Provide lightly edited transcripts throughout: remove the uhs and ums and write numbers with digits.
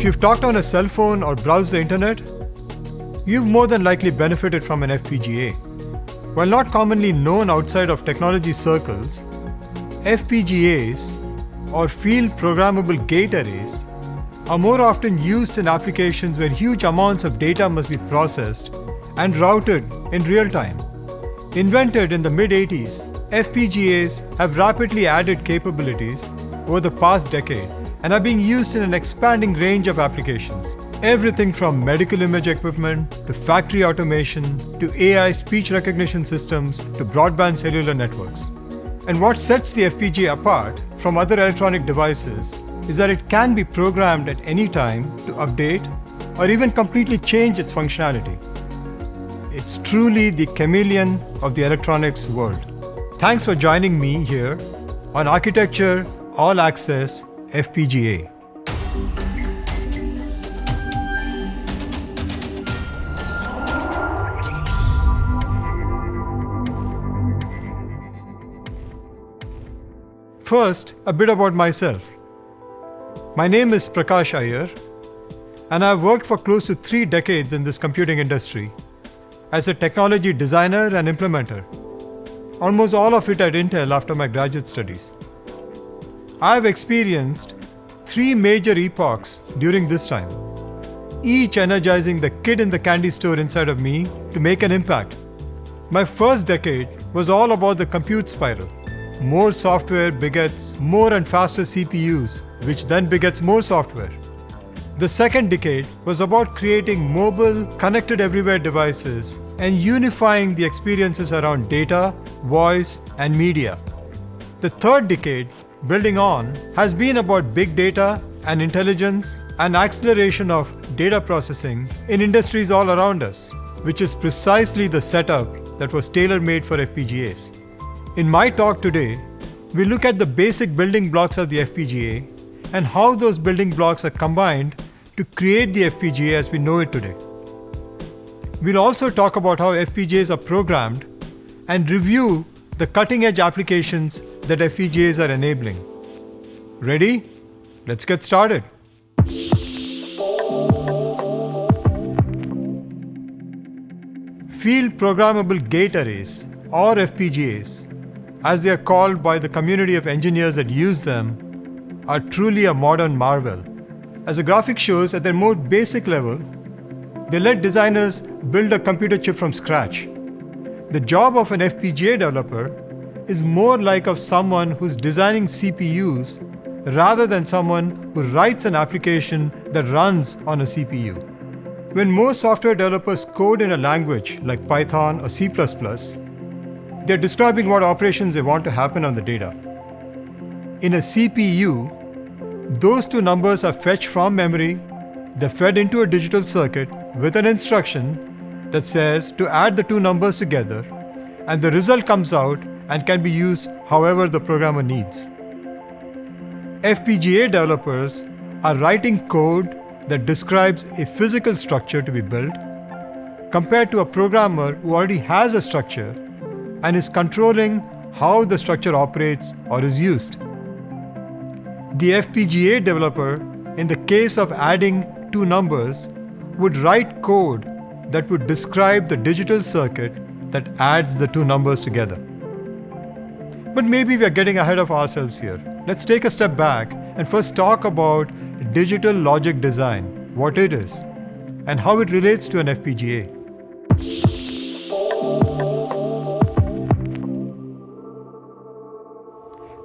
If you've talked on a cell phone or browsed the internet, you've more than likely benefited from an FPGA. While not commonly known outside of technology circles, FPGAs, or Field Programmable Gate Arrays, are more often used in applications where huge amounts of data must be processed and routed in real time. Invented in the mid-80s, FPGAs have rapidly added capabilities over the past decade and are being used in an expanding range of applications. Everything from medical image equipment to factory automation to AI speech recognition systems to broadband cellular networks. And what sets the FPGA apart from other electronic devices is that it can be programmed at any time to update or even completely change its functionality. It's truly the chameleon of the electronics world. Thanks for joining me here on Architecture All Access FPGA. First, a bit about myself. My name is Prakash Iyer, and I've worked for close to 3 decades in this computing industry as a technology designer and implementer, almost all of it at Intel after my graduate studies. I've experienced 3 major epochs during this time, each energizing the kid in the candy store inside of me to make an impact. My first decade was all about the compute spiral. More software begets more and faster CPUs, which then begets more software. The second decade was about creating mobile, connected everywhere devices and unifying the experiences around data, voice, and media. The third decade, building on, has been about big data and intelligence and acceleration of data processing in industries all around us, which is precisely the setup that was tailor-made for FPGAs. In my talk today, we look at the basic building blocks of the FPGA and how those building blocks are combined to create the FPGA as we know it today. We'll also talk about how FPGAs are programmed and review the cutting-edge applications that FPGAs are enabling. Ready? Let's get started. Field Programmable Gate Arrays, or FPGAs, as they are called by the community of engineers that use them, are truly a modern marvel. As the graphic shows, at their more basic level, they let designers build a computer chip from scratch. The job of an FPGA developer is more like of someone who's designing CPUs rather than someone who writes an application that runs on a CPU. When most software developers code in a language like Python or C++, they're describing what operations they want to happen on the data. In a CPU, those 2 numbers are fetched from memory, they're fed into a digital circuit with an instruction that says to add the 2 numbers together, and the result comes out and can be used however the programmer needs. FPGA developers are writing code that describes a physical structure to be built, compared to a programmer who already has a structure and is controlling how the structure operates or is used. The FPGA developer, in the case of adding 2 numbers, would write code that would describe the digital circuit that adds the 2 numbers together. But maybe we are getting ahead of ourselves here. Let's take a step back and first talk about digital logic design, what it is, and how it relates to an FPGA.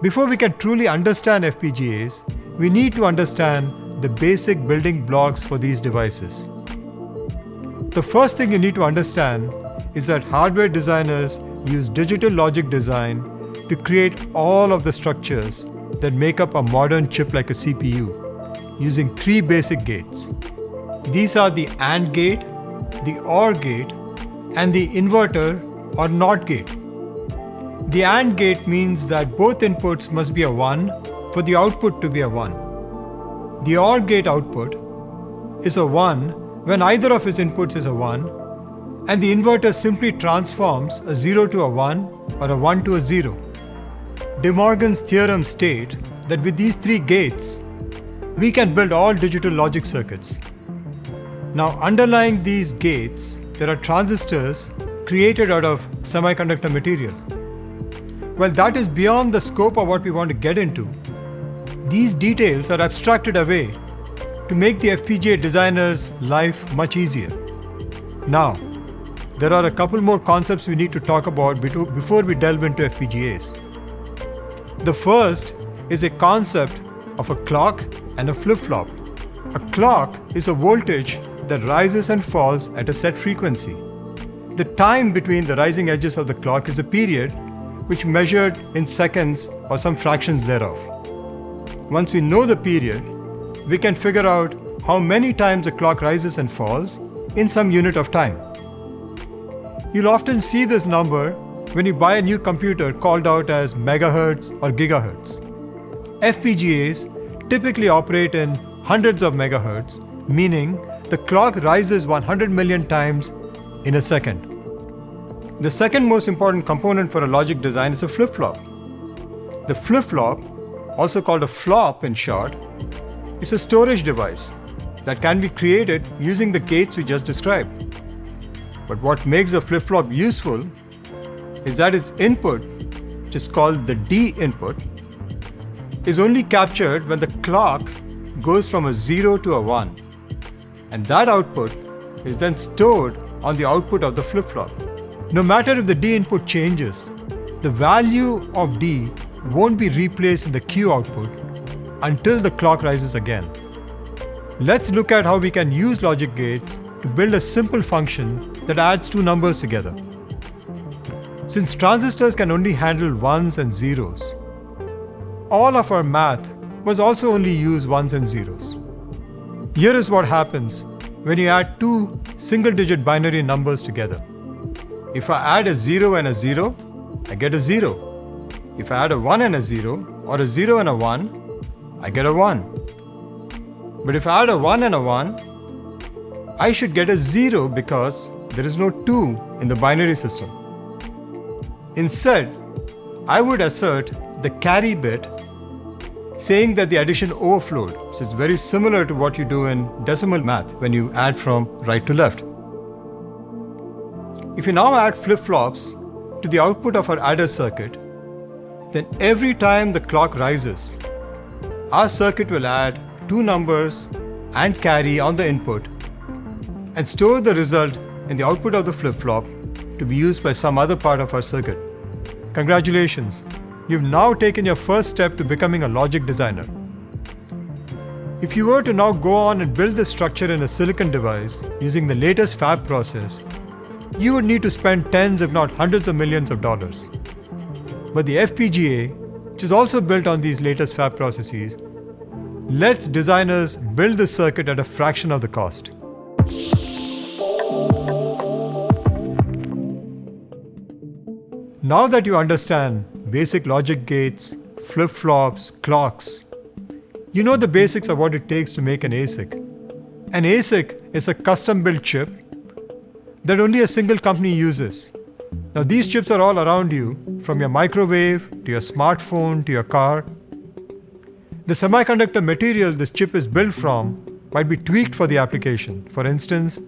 Before we can truly understand FPGAs, we need to understand the basic building blocks for these devices. The first thing you need to understand is that hardware designers use digital logic design to create all of the structures that make up a modern chip like a CPU, using 3 basic gates. These are the AND gate, the OR gate, and the inverter or NOT gate. The AND gate means that both inputs must be a 1 for the output to be a 1. The OR gate output is a 1 when either of its inputs is a 1, and the inverter simply transforms a 0 to a 1 or a 1 to a 0. De Morgan's theorem states that with these 3 gates, we can build all digital logic circuits. Now, underlying these gates, there are transistors created out of semiconductor material. Well, that is beyond the scope of what we want to get into. These details are abstracted away to make the FPGA designer's life much easier. Now, there are a couple more concepts we need to talk about before we delve into FPGAs. The first is a concept of a clock and a flip-flop. A clock is a voltage that rises and falls at a set frequency. The time between the rising edges of the clock is a period which measured in seconds or some fractions thereof. Once we know the period, we can figure out how many times the clock rises and falls in some unit of time. You'll often see this number when you buy a new computer called out as megahertz or gigahertz. FPGAs typically operate in hundreds of megahertz, meaning the clock rises 100 million times in a second. The second most important component for a logic design is a flip-flop. The flip-flop, also called a flop in short, is a storage device that can be created using the gates we just described. But what makes a flip-flop useful is that its input, which is called the D input, is only captured when the clock goes from a 0 to a 1. And that output is then stored on the output of the flip-flop. No matter if the D input changes, the value of D won't be replaced in the Q output until the clock rises again. Let's look at how we can use logic gates to build a simple function that adds two numbers together. Since transistors can only handle ones and zeros, all of our math must also only use ones and zeros. Here is what happens when you add two single-digit binary numbers together. If I add a 0 and a 0, I get a 0. If I add a 1 and a 0, or a 0 and a 1, I get a 1. But if I add a 1 and a 1, I should get a 0 because there is no 2 in the binary system. Instead, I would assert the carry bit, saying that the addition overflowed. So it's very similar to what you do in decimal math when you add from right to left. If you now add flip-flops to the output of our adder circuit, then every time the clock rises, our circuit will add two numbers and carry on the input and store the result in the output of the flip-flop to be used by some other part of our circuit. Congratulations! You've now taken your first step to becoming a logic designer. If you were to now go on and build this structure in a silicon device using the latest fab process, you would need to spend tens if not hundreds of millions of dollars. But the FPGA, which is also built on these latest fab processes, lets designers build the circuit at a fraction of the cost. Now that you understand basic logic gates, flip-flops, clocks, you know the basics of what it takes to make an ASIC. An ASIC is a custom-built chip that only a single company uses. Now these chips are all around you, from your microwave to your smartphone to your car. The semiconductor material this chip is built from might be tweaked for the application. For instance,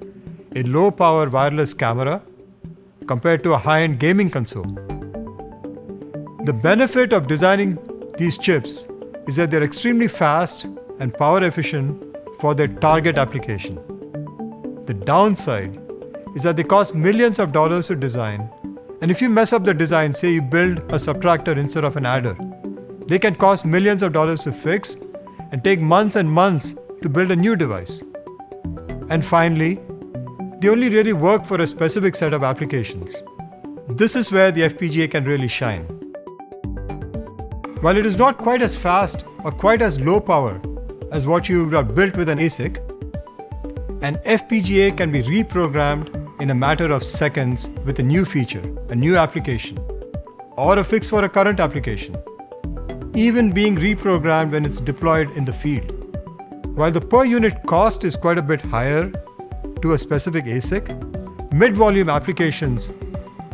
a low-power wireless camera compared to a high-end gaming console. The benefit of designing these chips is that they're extremely fast and power efficient for their target application. The downside is that they cost millions of dollars to design, and if you mess up the design, say you build a subtractor instead of an adder, they can cost millions of dollars to fix and take months and months to build a new device. And finally, they only really work for a specific set of applications. This is where the FPGA can really shine. While it is not quite as fast or quite as low power as what you would have built with an ASIC, an FPGA can be reprogrammed in a matter of seconds with a new feature, a new application, or a fix for a current application, even being reprogrammed when it's deployed in the field. While the per unit cost is quite a bit higher to a specific ASIC, mid-volume applications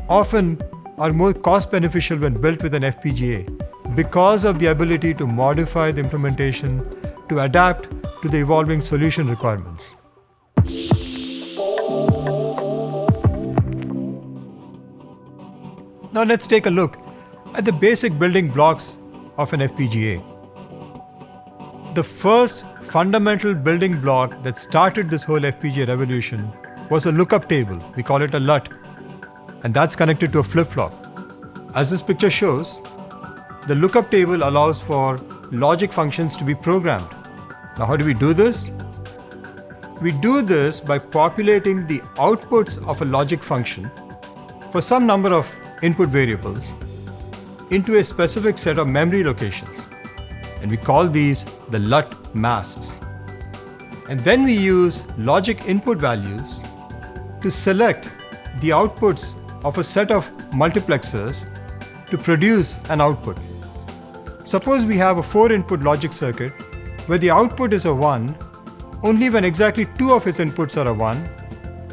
often are more cost beneficial when built with an FPGA because of the ability to modify the implementation to adapt to the evolving solution requirements. Now let's take a look at the basic building blocks of an FPGA. The first fundamental building block that started this whole FPGA revolution was a lookup table. We call it a LUT, and that's connected to a flip-flop. As this picture shows, the lookup table allows for logic functions to be programmed. Now, how do we do this? We do this by populating the outputs of a logic function for some number of input variables into a specific set of memory locations. And we call these the LUT masks. And then we use logic input values to select the outputs of a set of multiplexers to produce an output. Suppose we have a 4-input logic circuit where the output is a 1 only when exactly 2 of its inputs are a 1,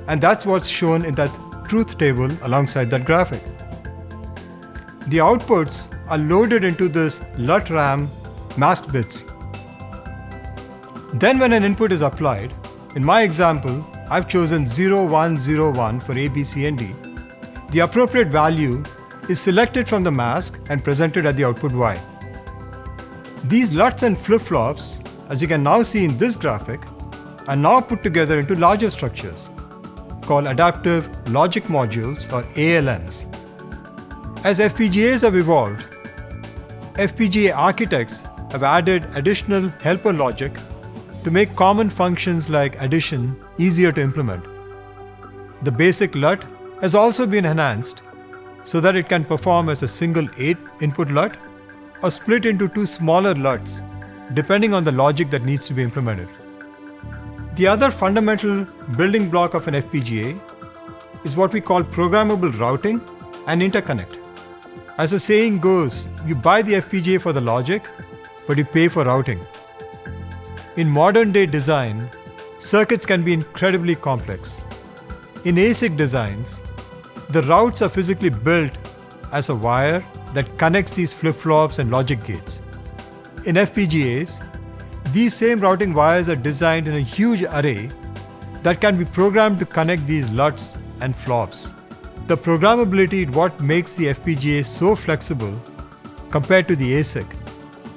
and that's what's shown in that truth table alongside that graphic. The outputs are loaded into this LUT RAM masked bits. Then when an input is applied, in my example, I've chosen 0, 1, 0, 1 for A, B, C, and D. The appropriate value is selected from the mask and presented at the output Y. These LUTs and flip-flops, as you can now see in this graphic, are now put together into larger structures called adaptive logic modules, or ALMs. As FPGAs have evolved, FPGA architects have added additional helper logic to make common functions like addition easier to implement. The basic LUT has also been enhanced so that it can perform as a single 8-input LUT or split into 2 smaller LUTs depending on the logic that needs to be implemented. The other fundamental building block of an FPGA is what we call programmable routing and interconnect. As the saying goes, you buy the FPGA for the logic, but you pay for routing. In modern day design, circuits can be incredibly complex. In ASIC designs, the routes are physically built as a wire that connects these flip-flops and logic gates. In FPGAs, these same routing wires are designed in a huge array that can be programmed to connect these LUTs and flops. The programmability is what makes the FPGA so flexible compared to the ASIC,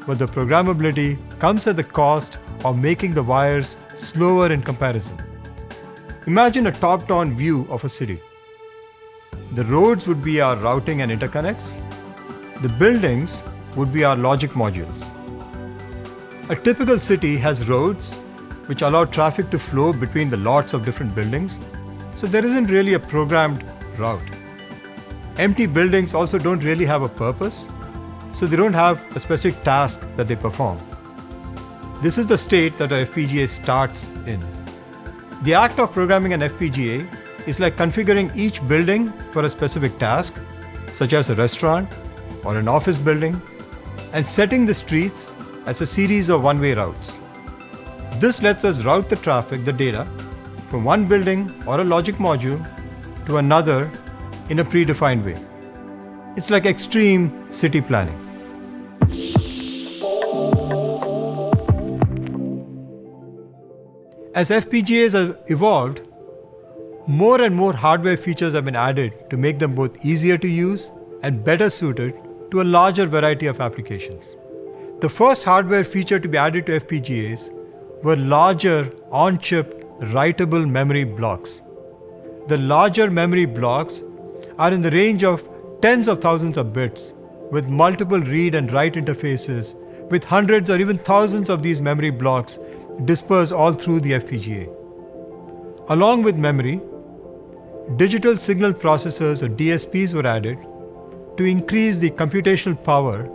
but the programmability comes at the cost of making the wires slower in comparison. Imagine a top-down view of a city. The roads would be our routing and interconnects. The buildings would be our logic modules. A typical city has roads which allow traffic to flow between the lots of different buildings, so there isn't really a programmed route. Empty buildings also don't really have a purpose, so they don't have a specific task that they perform. This is the state that our FPGA starts in. The act of programming an FPGA is like configuring each building for a specific task, such as a restaurant or an office building, and setting the streets as a series of one-way routes. This lets us route the traffic, the data, from one building or a logic module to another in a predefined way. It's like extreme city planning. As FPGAs have evolved, more and more hardware features have been added to make them both easier to use and better suited to a larger variety of applications. The first hardware feature to be added to FPGAs were larger on-chip writable memory blocks. The larger memory blocks are in the range of tens of thousands of bits with multiple read and write interfaces with hundreds or even thousands of these memory blocks dispersed all through the FPGA. Along with memory, digital signal processors or DSPs were added to increase the computational power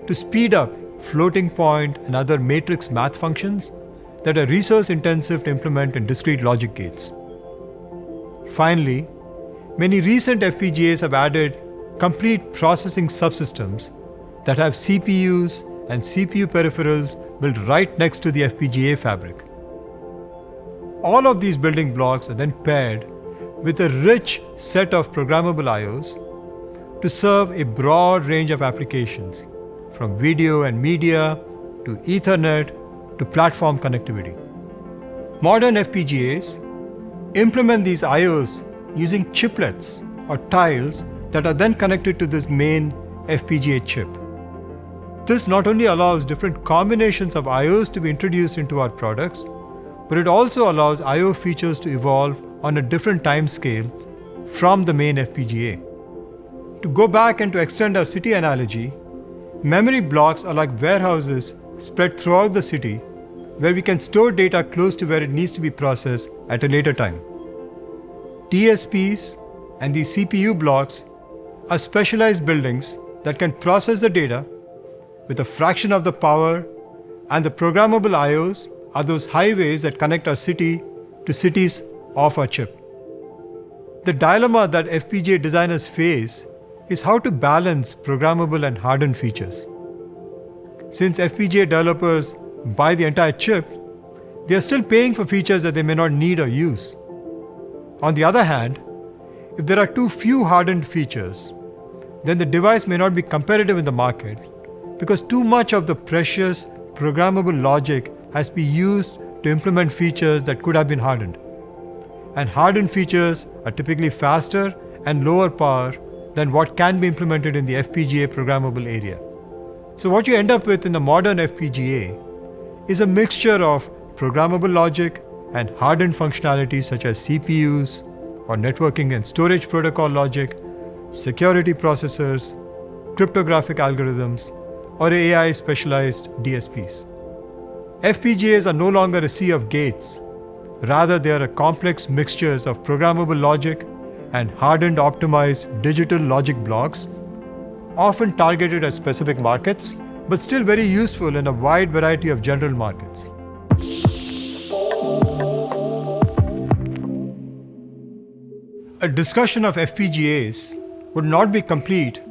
to speed up floating point and other matrix math functions that are resource intensive to implement in discrete logic gates. Finally, many recent FPGAs have added complete processing subsystems that have CPUs and CPU peripherals built right next to the FPGA fabric. All of these building blocks are then paired with a rich set of programmable IOs to serve a broad range of applications, from video and media to Ethernet to platform connectivity. Modern FPGAs implement these IOs using chiplets or tiles that are then connected to this main FPGA chip. This not only allows different combinations of IOs to be introduced into our products, but it also allows IO features to evolve on a different time scale from the main FPGA. To go back and to extend our city analogy, memory blocks are like warehouses spread throughout the city where we can store data close to where it needs to be processed at a later time. DSPs and these CPU blocks are specialized buildings that can process the data with a fraction of the power, and the programmable IOs are those highways that connect our city to cities off our chip. The dilemma that FPGA designers face is how to balance programmable and hardened features. Since FPGA developers buy the entire chip, they are still paying for features that they may not need or use. On the other hand, if there are too few hardened features, then the device may not be competitive in the market because too much of the precious programmable logic has been used to implement features that could have been hardened. And hardened features are typically faster and lower power than what can be implemented in the FPGA programmable area. So what you end up with in the modern FPGA is a mixture of programmable logic and hardened functionalities such as CPUs or networking and storage protocol logic, security processors, cryptographic algorithms, or AI specialized DSPs. FPGAs are no longer a sea of gates. Rather, they are a complex mixtures of programmable logic and hardened optimized digital logic blocks, often targeted at specific markets, but still very useful in a wide variety of general markets. A discussion of FPGAs would not be complete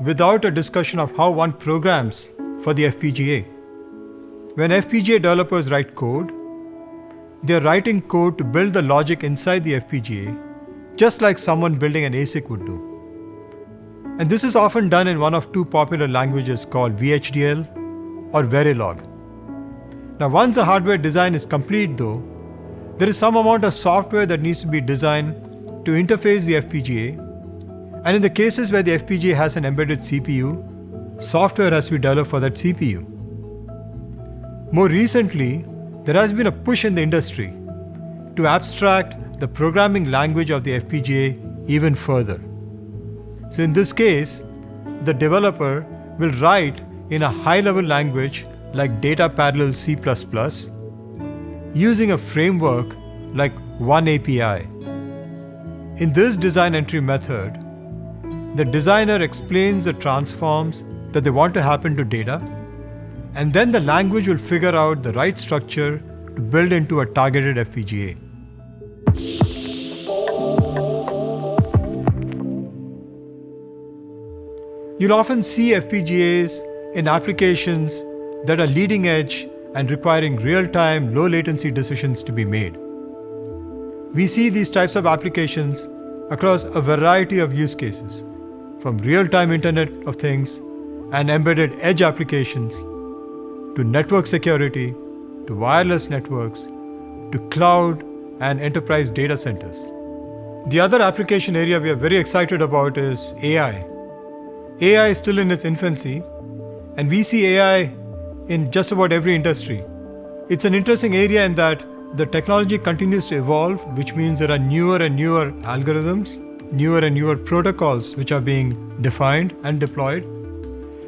without a discussion of how one programs for the FPGA. When FPGA developers write code, they are writing code to build the logic inside the FPGA, just like someone building an ASIC would do. And this is often done in one of two popular languages called VHDL or Verilog. Now, once the hardware design is complete though, there is some amount of software that needs to be designed to interface the FPGA, and in the cases where the FPGA has an embedded CPU, software has to be developed for that CPU. More recently, there has been a push in the industry to abstract the programming language of the FPGA even further. So in this case, the developer will write in a high-level language like data parallel C++ using a framework like OneAPI. In this design entry method, the designer explains the transforms that they want to happen to data, and then the language will figure out the right structure to build into a targeted FPGA. You'll often see FPGAs in applications that are leading edge and requiring real-time, low-latency decisions to be made. We see these types of applications across a variety of use cases, from real-time Internet of Things and embedded edge applications, to network security, to wireless networks, to cloud and enterprise data centers. The other application area we are very excited about is AI. AI is still in its infancy, and we see AI in just about every industry. It's an interesting area in that the technology continues to evolve, which means there are newer and newer algorithms, newer and newer protocols which are being defined and deployed.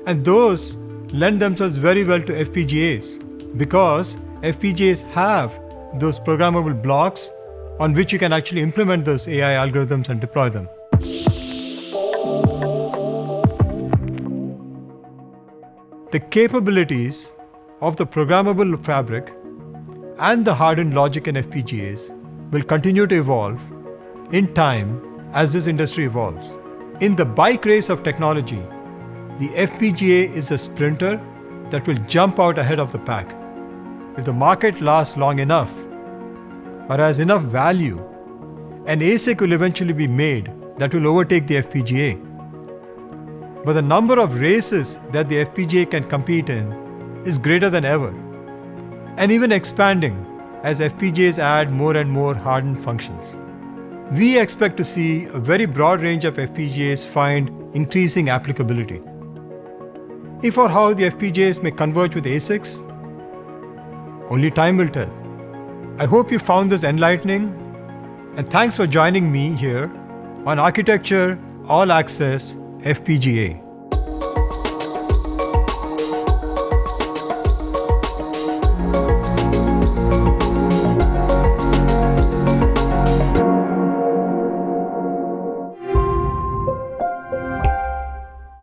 And those lend themselves very well to FPGAs because FPGAs have those programmable blocks on which you can actually implement those AI algorithms and deploy them. The capabilities of the programmable fabric and the hardened logic in FPGAs will continue to evolve in time as this industry evolves. In the bike race of technology, the FPGA is a sprinter that will jump out ahead of the pack. If the market lasts long enough or has enough value, an ASIC will eventually be made that will overtake the FPGA. But the number of races that the FPGA can compete in is greater than ever. and even expanding as FPGAs add more and more hardened functions. We expect to see a very broad range of FPGAs find increasing applicability. If or how the FPGAs may converge with ASICs, only time will tell. I hope you found this enlightening, and thanks for joining me here on Architecture All Access FPGA.